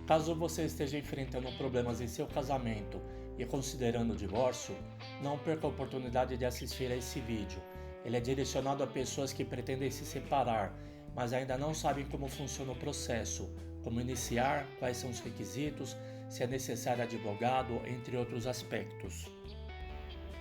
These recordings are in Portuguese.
Caso você esteja enfrentando problemas em seu casamento e considerando o divórcio, não perca a oportunidade de assistir a esse vídeo. Ele é direcionado a pessoas que pretendem se separar, mas ainda não sabem como funciona o processo, como iniciar, quais são os requisitos, se é necessário advogado, entre outros aspectos.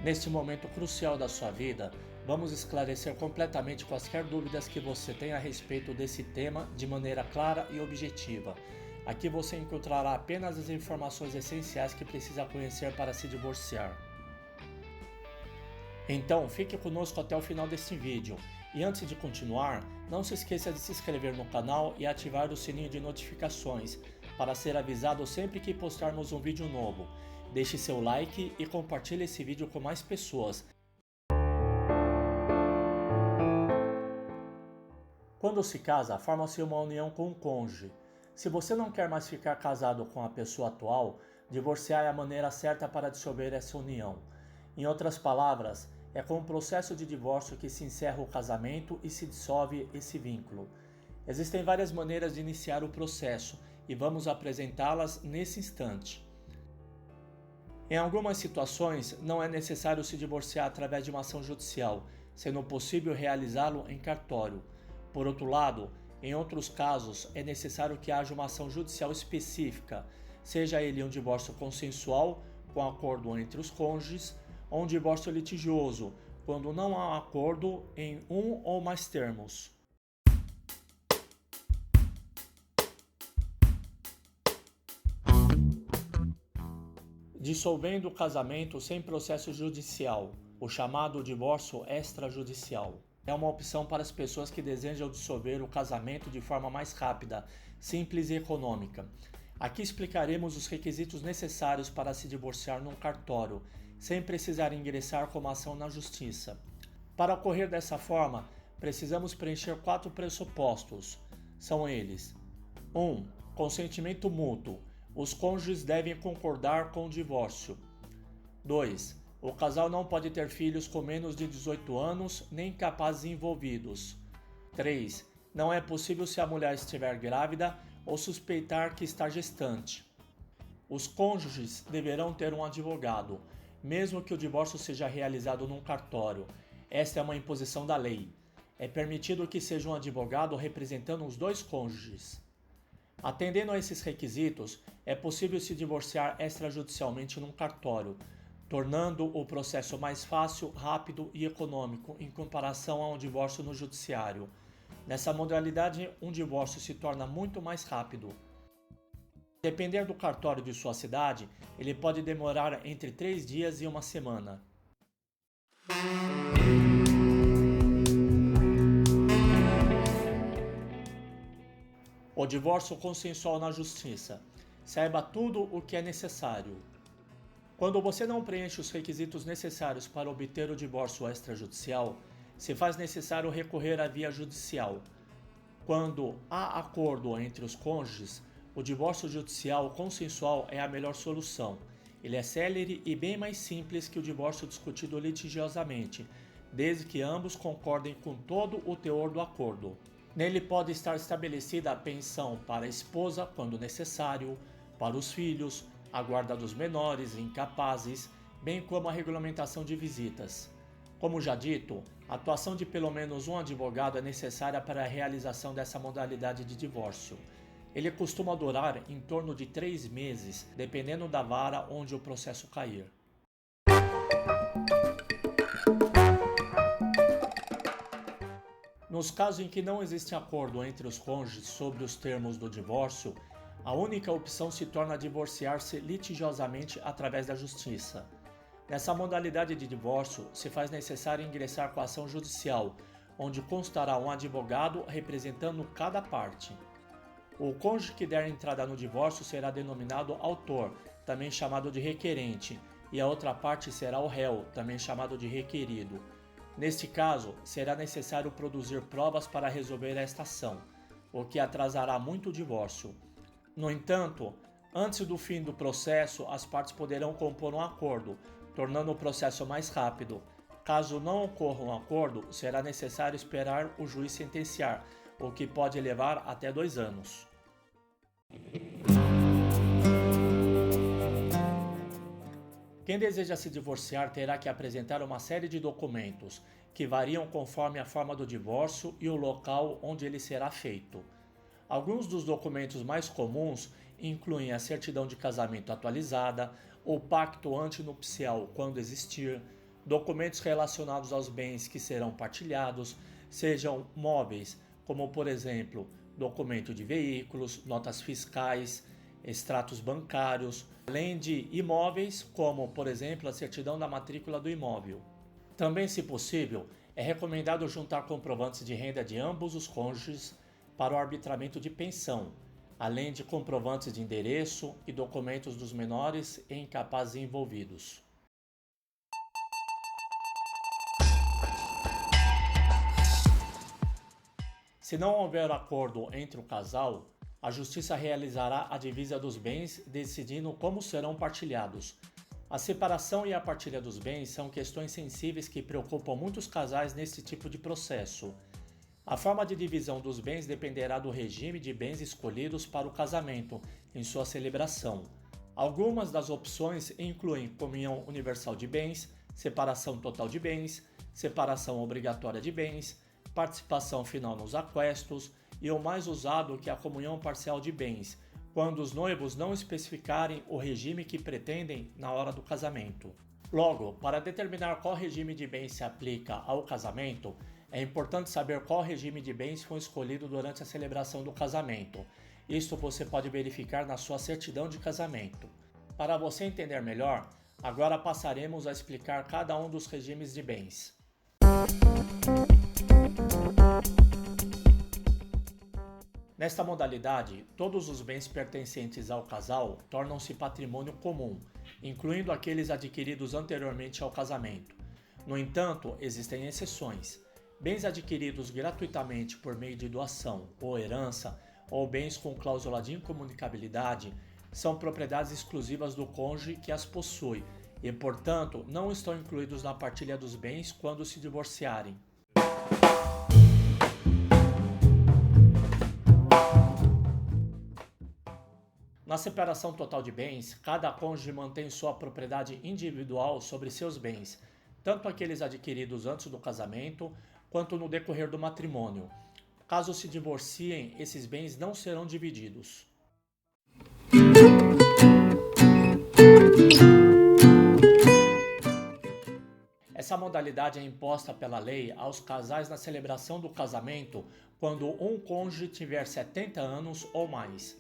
Neste momento crucial da sua vida, vamos esclarecer completamente quaisquer dúvidas que você tenha a respeito desse tema de maneira clara e objetiva. Aqui você encontrará apenas as informações essenciais que precisa conhecer para se divorciar. Então, fique conosco até o final deste vídeo. E antes de continuar, não se esqueça de se inscrever no canal e ativar o sininho de notificações para ser avisado sempre que postarmos um vídeo novo. Deixe seu like e compartilhe esse vídeo com mais pessoas. Quando se casa, forma-se uma união com o cônjuge. Se você não quer mais ficar casado com a pessoa atual, divorciar é a maneira certa para dissolver essa união. Em outras palavras, é com o processo de divórcio que se encerra o casamento e se dissolve esse vínculo. Existem várias maneiras de iniciar o processo e vamos apresentá-las nesse instante. Em algumas situações, não é necessário se divorciar através de uma ação judicial, sendo possível realizá-lo em cartório. Por outro lado, em outros casos, é necessário que haja uma ação judicial específica, seja ele um divórcio consensual, com acordo entre os cônjuges, ou um divórcio litigioso, quando não há acordo em um ou mais termos. Dissolvendo o casamento sem processo judicial, o chamado divórcio extrajudicial. É uma opção para as pessoas que desejam dissolver o casamento de forma mais rápida, simples e econômica. Aqui explicaremos os requisitos necessários para se divorciar num cartório, sem precisar ingressar com uma ação na justiça. Para ocorrer dessa forma, precisamos preencher 4 pressupostos. São eles: 1. Consentimento mútuo. Os cônjuges devem concordar com o divórcio. 2. O casal não pode ter filhos com menos de 18 anos, nem capazes envolvidos. 3. Não é possível se a mulher estiver grávida ou suspeitar que está gestante. Os cônjuges deverão ter um advogado, mesmo que o divórcio seja realizado num cartório. Esta é uma imposição da lei. É permitido que seja um advogado representando os dois cônjuges. Atendendo a esses requisitos, é possível se divorciar extrajudicialmente num cartório, tornando o processo mais fácil, rápido e econômico em comparação a um divórcio no judiciário. Nessa modalidade, um divórcio se torna muito mais rápido. Dependendo do cartório de sua cidade, ele pode demorar entre 3 dias e 1 semana. O divórcio consensual na justiça. Saiba tudo o que é necessário. Quando você não preenche os requisitos necessários para obter o divórcio extrajudicial, se faz necessário recorrer à via judicial. Quando há acordo entre os cônjuges, o divórcio judicial consensual é a melhor solução. Ele é célere e bem mais simples que o divórcio discutido litigiosamente, desde que ambos concordem com todo o teor do acordo. Nele pode estar estabelecida a pensão para a esposa, quando necessário, para os filhos, a guarda dos menores e incapazes, bem como a regulamentação de visitas. Como já dito, a atuação de pelo menos um advogado é necessária para a realização dessa modalidade de divórcio. Ele costuma durar em torno de 3 meses, dependendo da vara onde o processo cair. Nos casos em que não existe acordo entre os cônjuges sobre os termos do divórcio, a única opção se torna divorciar-se litigiosamente através da justiça. Nessa modalidade de divórcio, se faz necessário ingressar com a ação judicial, onde constará um advogado representando cada parte. O cônjuge que der entrada no divórcio será denominado autor, também chamado de requerente, e a outra parte será o réu, também chamado de requerido. Neste caso, será necessário produzir provas para resolver esta ação, o que atrasará muito o divórcio. No entanto, antes do fim do processo, as partes poderão compor um acordo, tornando o processo mais rápido. Caso não ocorra um acordo, será necessário esperar o juiz sentenciar, o que pode levar até 2 anos. Quem deseja se divorciar terá que apresentar uma série de documentos, que variam conforme a forma do divórcio e o local onde ele será feito. Alguns dos documentos mais comuns incluem a certidão de casamento atualizada, o pacto antinupcial quando existir, documentos relacionados aos bens que serão partilhados, sejam móveis, como por exemplo, documento de veículos, notas fiscais, extratos bancários, além de imóveis, como por exemplo a certidão da matrícula do imóvel. Também, se possível, é recomendado juntar comprovantes de renda de ambos os cônjuges para o arbitramento de pensão, além de comprovantes de endereço e documentos dos menores e incapazes envolvidos. Se não houver acordo entre o casal, a Justiça realizará a divisa dos bens, decidindo como serão partilhados. A separação e a partilha dos bens são questões sensíveis que preocupam muitos casais nesse tipo de processo. A forma de divisão dos bens dependerá do regime de bens escolhidos para o casamento em sua celebração. Algumas das opções incluem comunhão universal de bens, separação total de bens, separação obrigatória de bens, participação final nos aquestos e o mais usado, que é a comunhão parcial de bens, quando os noivos não especificarem o regime que pretendem na hora do casamento. Logo, para determinar qual regime de bens se aplica ao casamento, é importante saber qual regime de bens foi escolhido durante a celebração do casamento. Isto você pode verificar na sua certidão de casamento. Para você entender melhor, agora passaremos a explicar cada um dos regimes de bens. Nesta modalidade, todos os bens pertencentes ao casal tornam-se patrimônio comum, incluindo aqueles adquiridos anteriormente ao casamento. No entanto, existem exceções. Bens adquiridos gratuitamente por meio de doação ou herança, ou bens com cláusula de incomunicabilidade, são propriedades exclusivas do cônjuge que as possui e, portanto, não estão incluídos na partilha dos bens quando se divorciarem. Na separação total de bens, cada cônjuge mantém sua propriedade individual sobre seus bens, tanto aqueles adquiridos antes do casamento, quanto no decorrer do matrimônio. Caso se divorciem, esses bens não serão divididos. Essa modalidade é imposta pela lei aos casais na celebração do casamento quando um cônjuge tiver 70 anos ou mais.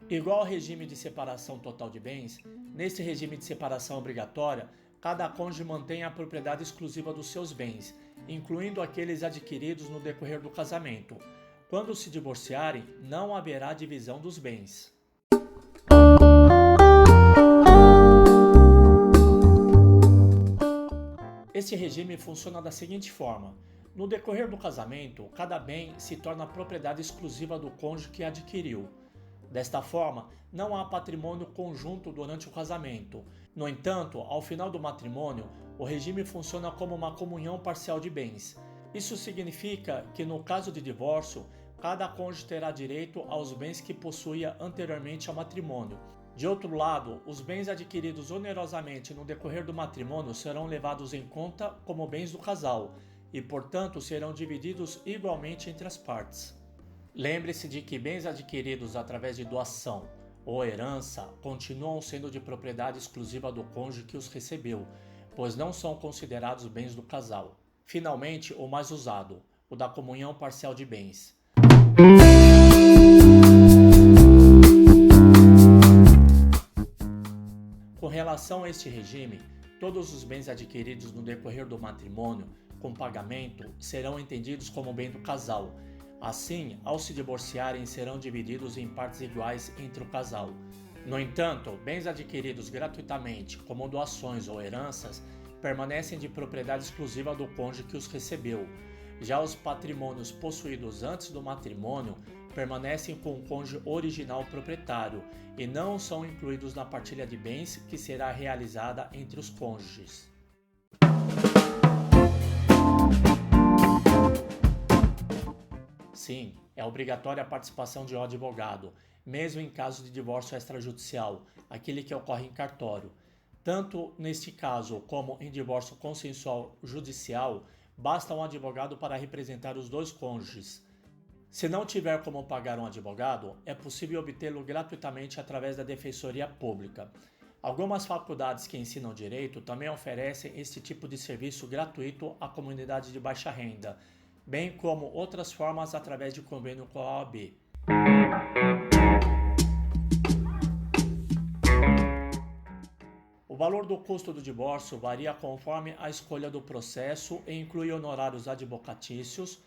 Igual ao regime de separação total de bens, nesse regime de separação obrigatória, cada cônjuge mantém a propriedade exclusiva dos seus bens, incluindo aqueles adquiridos no decorrer do casamento. Quando se divorciarem, não haverá divisão dos bens. Este regime funciona da seguinte forma: no decorrer do casamento, cada bem se torna propriedade exclusiva do cônjuge que adquiriu. Desta forma, não há patrimônio conjunto durante o casamento. No entanto, ao final do matrimônio, o regime funciona como uma comunhão parcial de bens. Isso significa que, no caso de divórcio, cada cônjuge terá direito aos bens que possuía anteriormente ao matrimônio. De outro lado, os bens adquiridos onerosamente no decorrer do matrimônio serão levados em conta como bens do casal e, portanto, serão divididos igualmente entre as partes. Lembre-se de que bens adquiridos através de doação ou herança continuam sendo de propriedade exclusiva do cônjuge que os recebeu, pois não são considerados bens do casal. Finalmente, o mais usado, o da comunhão parcial de bens. Com relação a este regime, todos os bens adquiridos no decorrer do matrimônio, com pagamento, serão entendidos como bem do casal. Assim, ao se divorciarem, serão divididos em partes iguais entre o casal. No entanto, bens adquiridos gratuitamente, como doações ou heranças, permanecem de propriedade exclusiva do cônjuge que os recebeu. Já os patrimônios possuídos antes do matrimônio permanecem com o cônjuge original proprietário e não são incluídos na partilha de bens que será realizada entre os cônjuges. Sim, é obrigatória a participação de um advogado, mesmo em caso de divórcio extrajudicial, aquele que ocorre em cartório. Tanto neste caso como em divórcio consensual judicial, basta um advogado para representar os dois cônjuges. Se não tiver como pagar um advogado, é possível obtê-lo gratuitamente através da Defensoria Pública. Algumas faculdades que ensinam direito também oferecem este tipo de serviço gratuito à comunidade de baixa renda, bem como outras formas através de convênio com a OAB. O valor do custo do divórcio varia conforme a escolha do processo e inclui honorários advocatícios,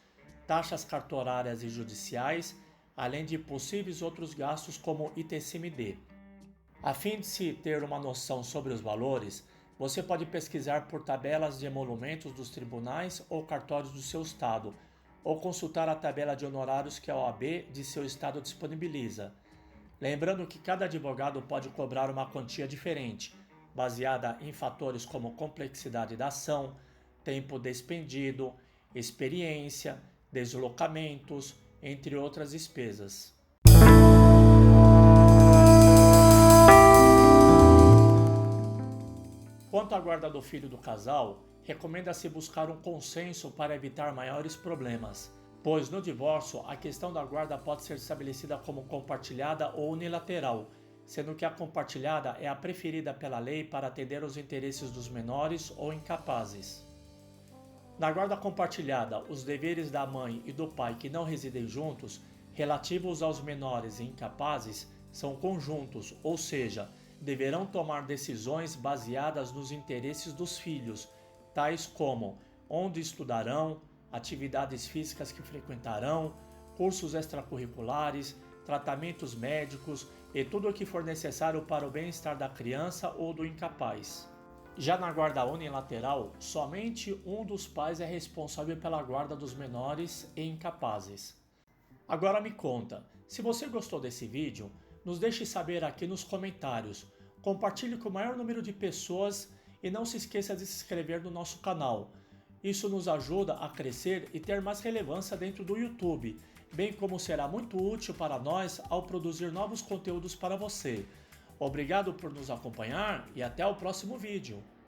taxas cartorárias e judiciais, além de possíveis outros gastos como ITCMD. A fim de se ter uma noção sobre os valores, você pode pesquisar por tabelas de emolumentos dos tribunais ou cartórios do seu estado, ou consultar a tabela de honorários que a OAB de seu estado disponibiliza. Lembrando que cada advogado pode cobrar uma quantia diferente, baseada em fatores como complexidade da ação, tempo despendido, experiência, deslocamentos, entre outras despesas. Quanto à guarda do filho do casal, recomenda-se buscar um consenso para evitar maiores problemas, pois no divórcio a questão da guarda pode ser estabelecida como compartilhada ou unilateral, sendo que a compartilhada é a preferida pela lei para atender aos interesses dos menores ou incapazes. Na guarda compartilhada, os deveres da mãe e do pai que não residem juntos, relativos aos menores e incapazes, são conjuntos, ou seja, deverão tomar decisões baseadas nos interesses dos filhos, tais como onde estudarão, atividades físicas que frequentarão, cursos extracurriculares, tratamentos médicos e tudo o que for necessário para o bem-estar da criança ou do incapaz. Já na guarda unilateral, somente um dos pais é responsável pela guarda dos menores e incapazes. Agora me conta, se você gostou desse vídeo, nos deixe saber aqui nos comentários, compartilhe com o maior número de pessoas e não se esqueça de se inscrever no nosso canal. Isso nos ajuda a crescer e ter mais relevância dentro do YouTube, bem como será muito útil para nós ao produzir novos conteúdos para você. Obrigado por nos acompanhar e até o próximo vídeo.